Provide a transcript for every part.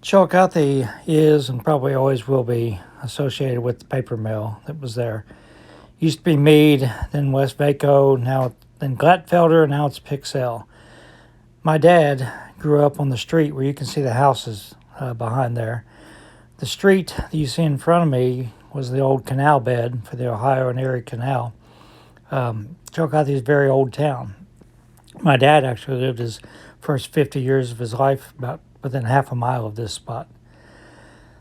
Chillicothe is and probably always will be associated with the paper mill that was there. Used to be Mead, then West Vaco, then Glatfelder, now it's Pixel. My dad grew up on the street where you can see the houses behind there. The street that you see in front of me was the old canal bed for the Ohio and Erie Canal. Chillicothe is a very old town. My dad actually lived his first 50 years of his life about within half a mile of this spot.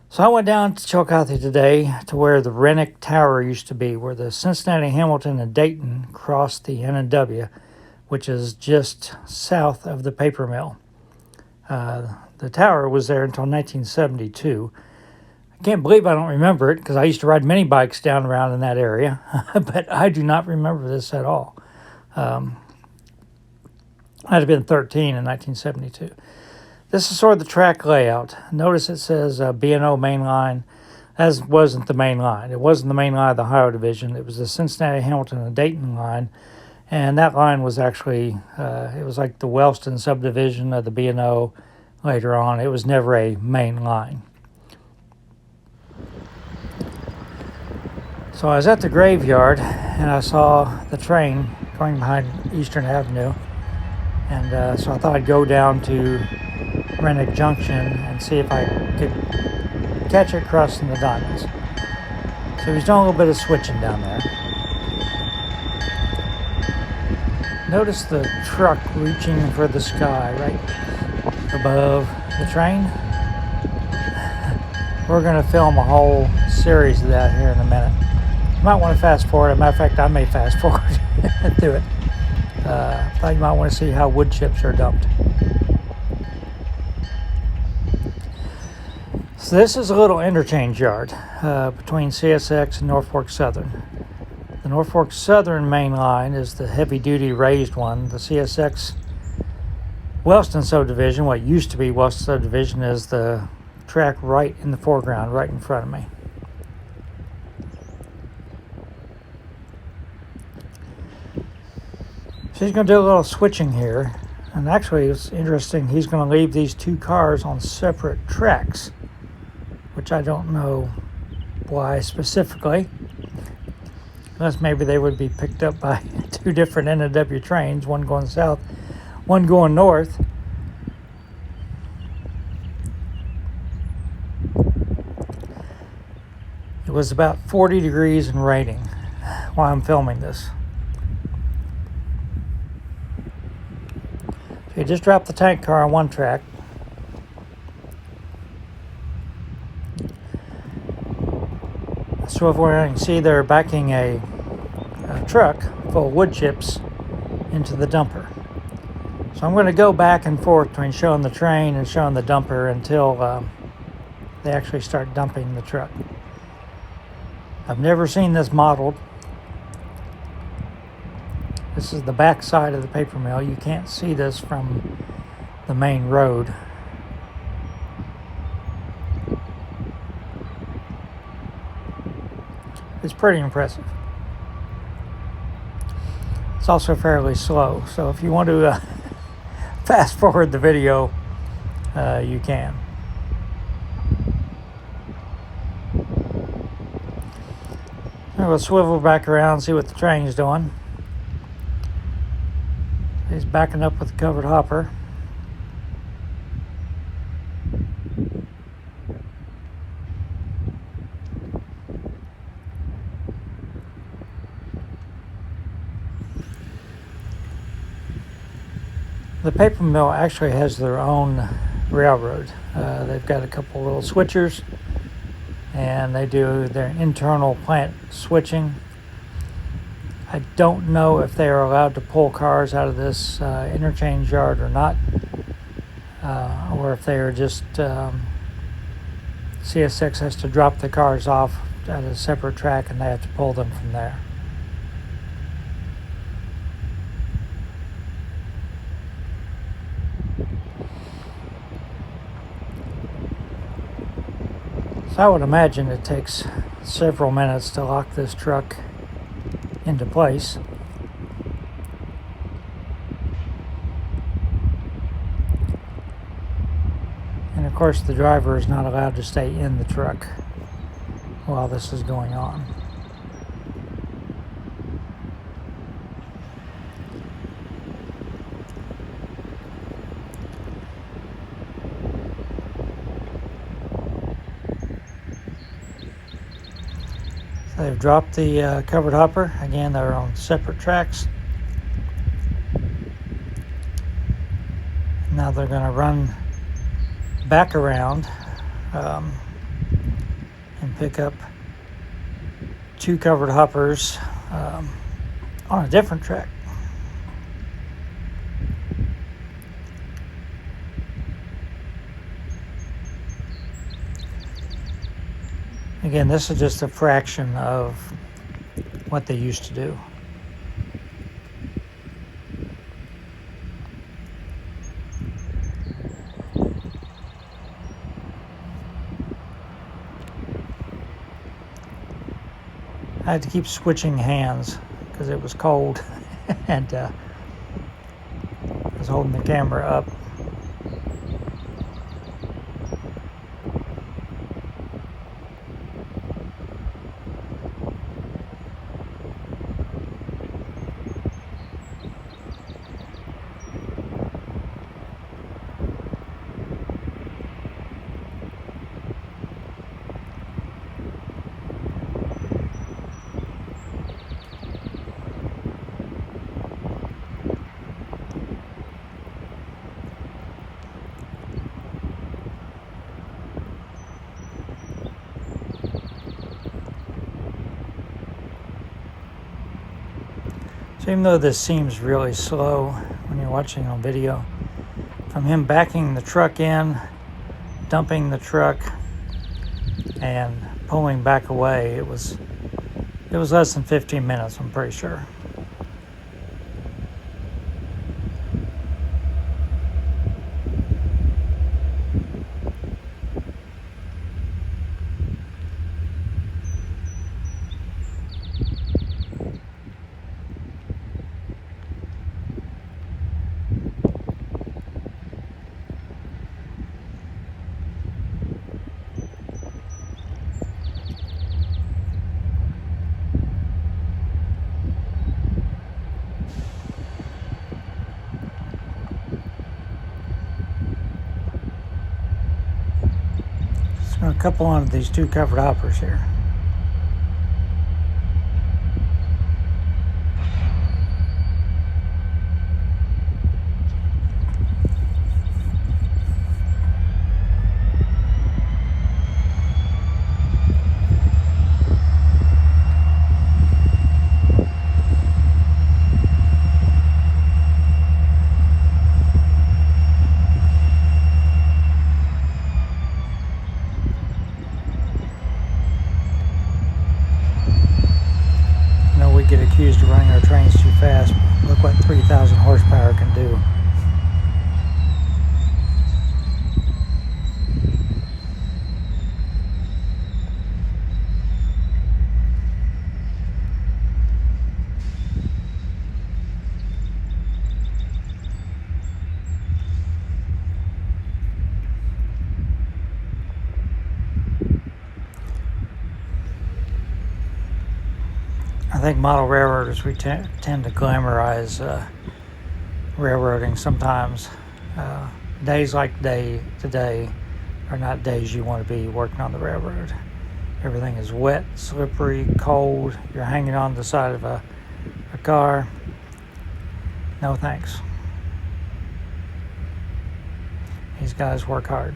So I went down to Chillicothe today to where the Renick Tower used to be, where the Cincinnati, Hamilton, and Dayton crossed the N&W, which is just south of the paper mill. The tower was there until 1972. I can't believe I don't remember it because I used to ride mini bikes down around in that area, but I do not remember this at all. I'd have been 13 in 1972. This is sort of the track layout. Notice it says B&O main line. As wasn't the main line. It wasn't the main line of the Ohio Division. It was the Cincinnati, Hamilton, and Dayton line. And that line was actually, it was like the Wellston subdivision of the B&O later on. It was never a main line. So I was at the graveyard and I saw the train going behind Eastern Avenue. And so I thought I'd go down to Renick Junction and see if I could catch it crossing the diamonds. So he's doing a little bit of switching down there. Notice the truck reaching for the sky right above the train. We're going to film a whole series of that here in a minute. You might want to fast forward. As a matter of fact, I may fast forward through it. I thought you might want to see how wood chips are dumped. So this is a little interchange yard between CSX and Norfolk Southern. The Norfolk Southern main line is the heavy-duty raised one. The CSX Wellston subdivision, what used to be Wellston subdivision, is the track right in the foreground, right in front of me. So he's going to do a little switching here. And actually, it's interesting, he's going to leave these two cars on separate tracks, which I don't know why specifically. Unless maybe they would be picked up by two different N&W trains, one going south, one going north. It was about 40 degrees and raining while I'm filming this. So you just dropped the tank car on one track. So if you can see, they're backing a truck full of wood chips into the dumper. So I'm going to go back and forth between showing the train and showing the dumper until they actually start dumping the truck. I've never seen this modeled. This is the back side of the paper mill. You can't see this from the main road. It's pretty impressive. It's also fairly slow, so if you want to fast forward the video, you can. We'll swivel back around and see what the train's doing. He's backing up with the covered hopper. The paper mill actually has their own railroad. They've got a couple little switchers, and they do their internal plant switching. I don't know if they are allowed to pull cars out of this interchange yard or not, or if they are just CSX has to drop the cars off at a separate track and they have to pull them from there. So I would imagine it takes several minutes to lock this truck into place. of course, the driver is not allowed to stay in the truck while this is going on. So they've dropped the covered hopper. Again, they're on separate tracks. Now they're going to run back around and pick up 2 covered hoppers on a different track. Again, this is just a fraction of what they used to do. I had to keep switching hands because it was cold and I was holding the camera up. So even though this seems really slow when you're watching on video, from him backing the truck in, dumping the truck, and pulling back away, it was less than 15 minutes, I'm pretty sure. A couple on these 2 covered hoppers here. Get accused of running our trains too fast. Look what 3,000 horsepower can do. I think model railroaders, we tend to glamorize railroading sometimes. Days like today are not days you want to be working on the railroad. Everything is wet, slippery, cold. You're hanging on the side of a car. No thanks. These guys work hard.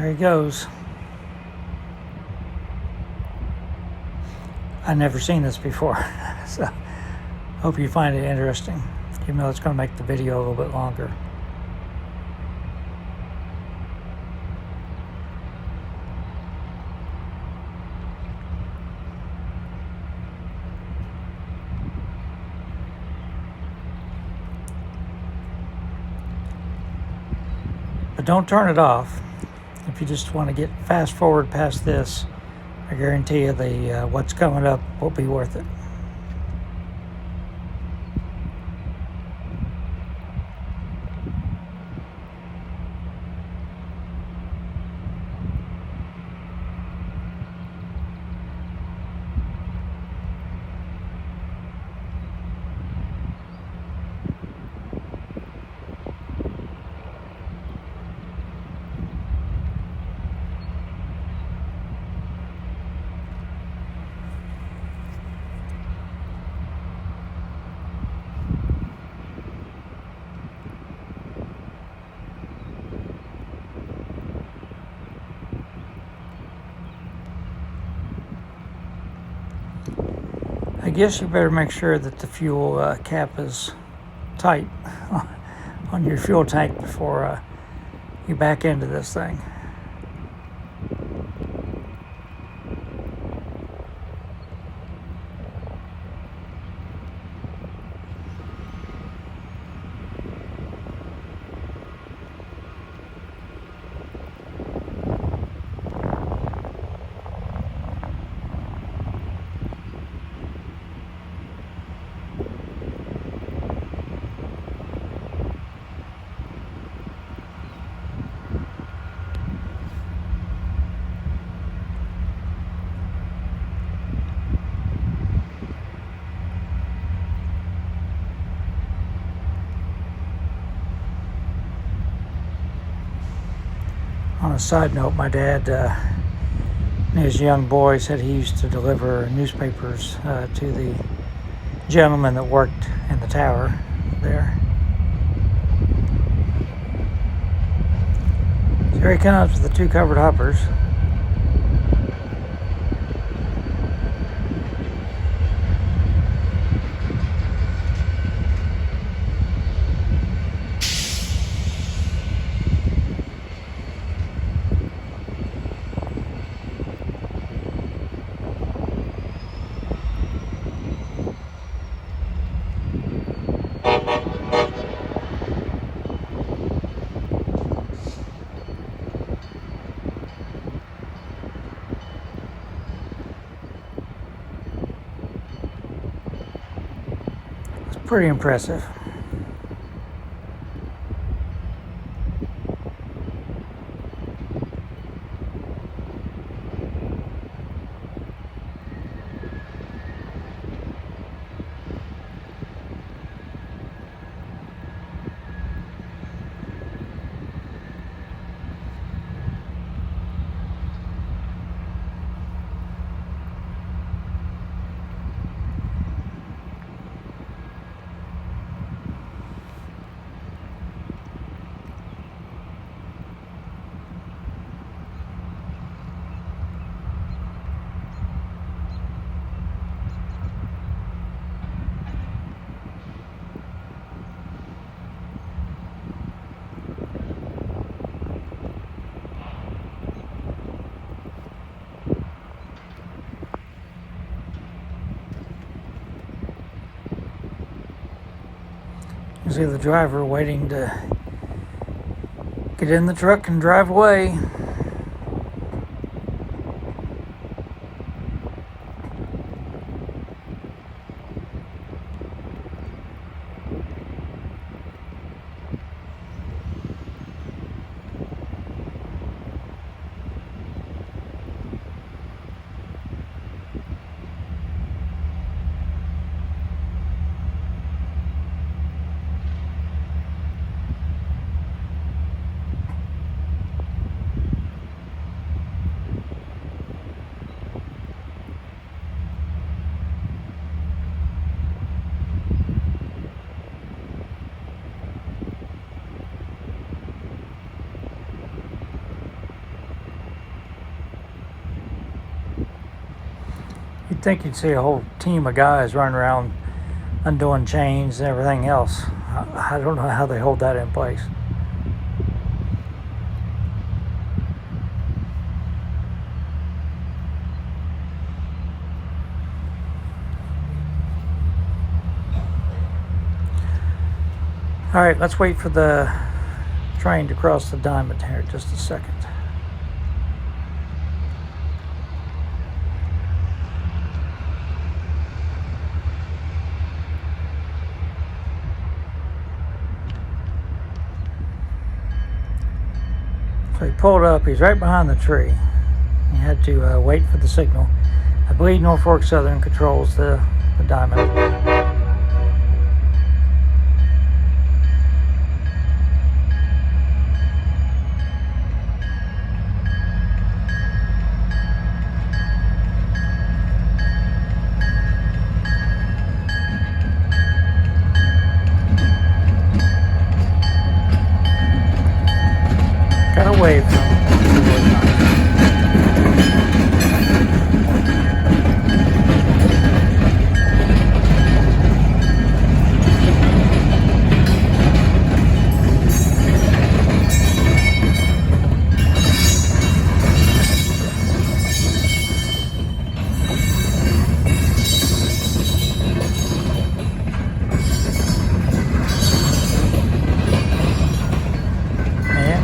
There he goes. I've never seen this before, so hope you find it interesting, even though it's going to make the video a little bit longer. But don't turn it off. If you just want to get fast forward past this, I guarantee you the what's coming up will be worth it. I guess you better make sure that the fuel cap is tight on your fuel tank before you back into this thing. On a side note, my dad, as a young boy, said he used to deliver newspapers to the gentleman that worked in the tower there. So here he comes with the two covered hoppers. Pretty impressive. You see the driver waiting to get in the truck and drive away. You'd think you'd see a whole team of guys running around undoing chains and everything else. I don't know how they hold that in place. All right, let's wait for the train to cross the diamond here just a second. So he pulled up, he's right behind the tree. He had to wait for the signal. I believe Norfolk Southern controls the diamond. Got away from him.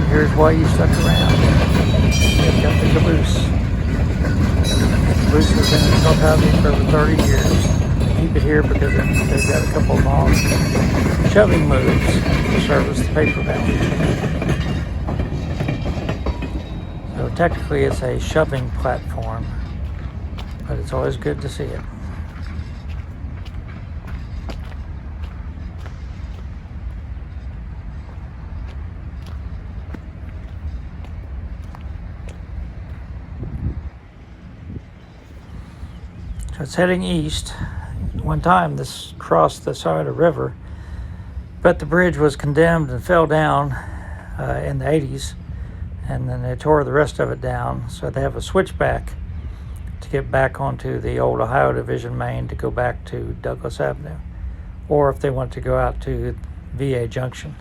Here's why you stuck around. You've got the caboose. The caboose has been in Chillicothe for over 30 years. They keep it here because they've got a couple of long shoving moves to service the paper mill. So technically it's a shoving platform, but it's always good to see it. So it's heading east. One time this crossed the side of the river, but the bridge was condemned and fell down in the 80s, and then they tore the rest of it down. So they have a switchback to get back onto the old Ohio Division main to go back to Douglas Avenue, or if they want to go out to VA Junction.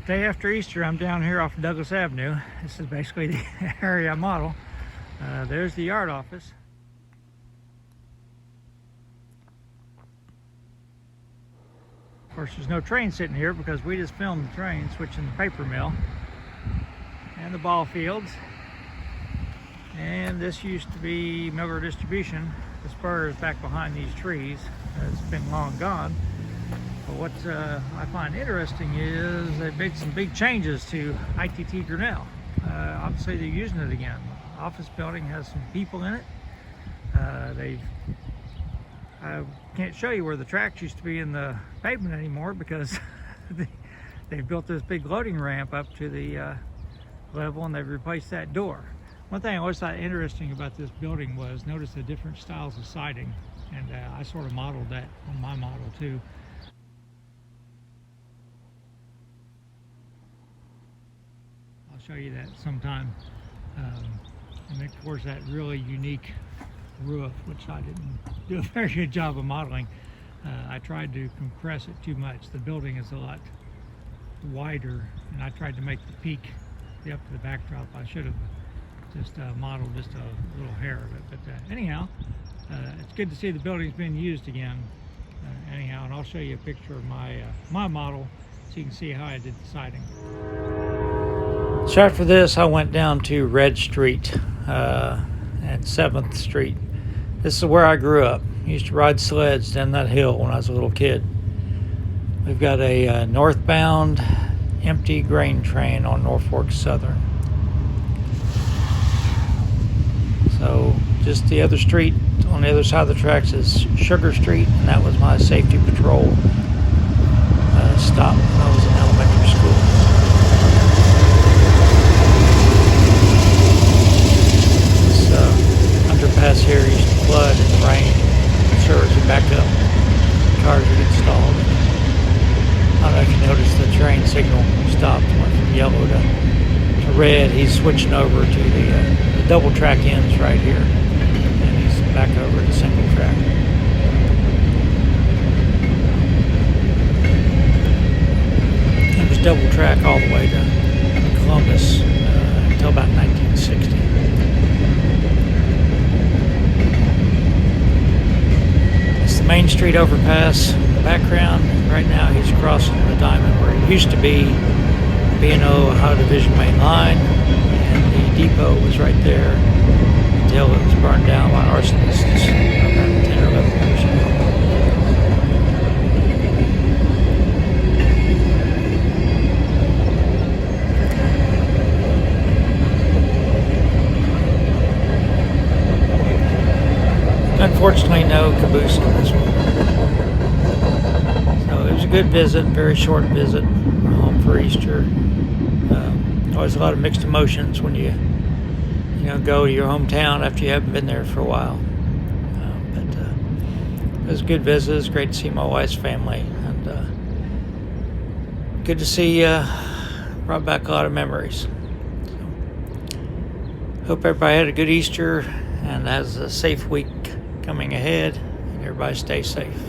Day after Easter, I'm down here off of Douglas Avenue. This is basically the area I model. There's the yard office. Of course, there's no train sitting here because we just filmed the train switching the paper mill and the ball fields. And this used to be Miller Distribution. The spur is back behind these trees. It's been long gone. But what I find interesting is they've made some big changes to ITT Grinnell. Obviously, they're using it again. The office building has some people in it. I can't show you where the tracks used to be in the pavement anymore because they've built this big loading ramp up to the level, and they've replaced that door. One thing I always thought interesting about this building was notice the different styles of siding, and I sort of modeled that on my model too. I'll show you that sometime. And of course that really unique roof, which I didn't do a very good job of modeling. I tried to compress it too much. The building is a lot wider, and I tried to make the peak be up to the backdrop. I should have just modeled just a little hair of it. But anyhow, it's good to see the building's being used again. Anyhow, and I'll show you a picture of my model so you can see how I did the siding. So after this, I went down to Red Street and 7th Street. This is where I grew up. I used to ride sleds down that hill when I was a little kid. We've got a northbound empty grain train on Norfolk Southern. So just the other street on the other side of the tracks is Sugar Street, and that was my safety patrol stop when I was in elementary school. Underpass here used to flood in the rain. Sure, as you back up, cars would get stalled. I don't know if you noticed the train signal stopped, went from yellow to red. He's switching over to the double track ends right here. back over to single track. It was double track all the way to Columbus until about 1960. It's the Main Street overpass in the background. Right now he's crossing the diamond where it used to be B&O Ohio Division main line, and the depot was right there until it was burned down by arsonists about 10 or 11 years ago. Unfortunately, no caboose on this one. So it was a good visit, very short visit. We're home for Easter. Always a lot of mixed emotions when you go to your hometown after you haven't been there for a while. But it was a good visit. It was great to see my wife's family, and good to see. Brought back a lot of memories. So, hope everybody had a good Easter and has a safe week coming ahead, and everybody stay safe.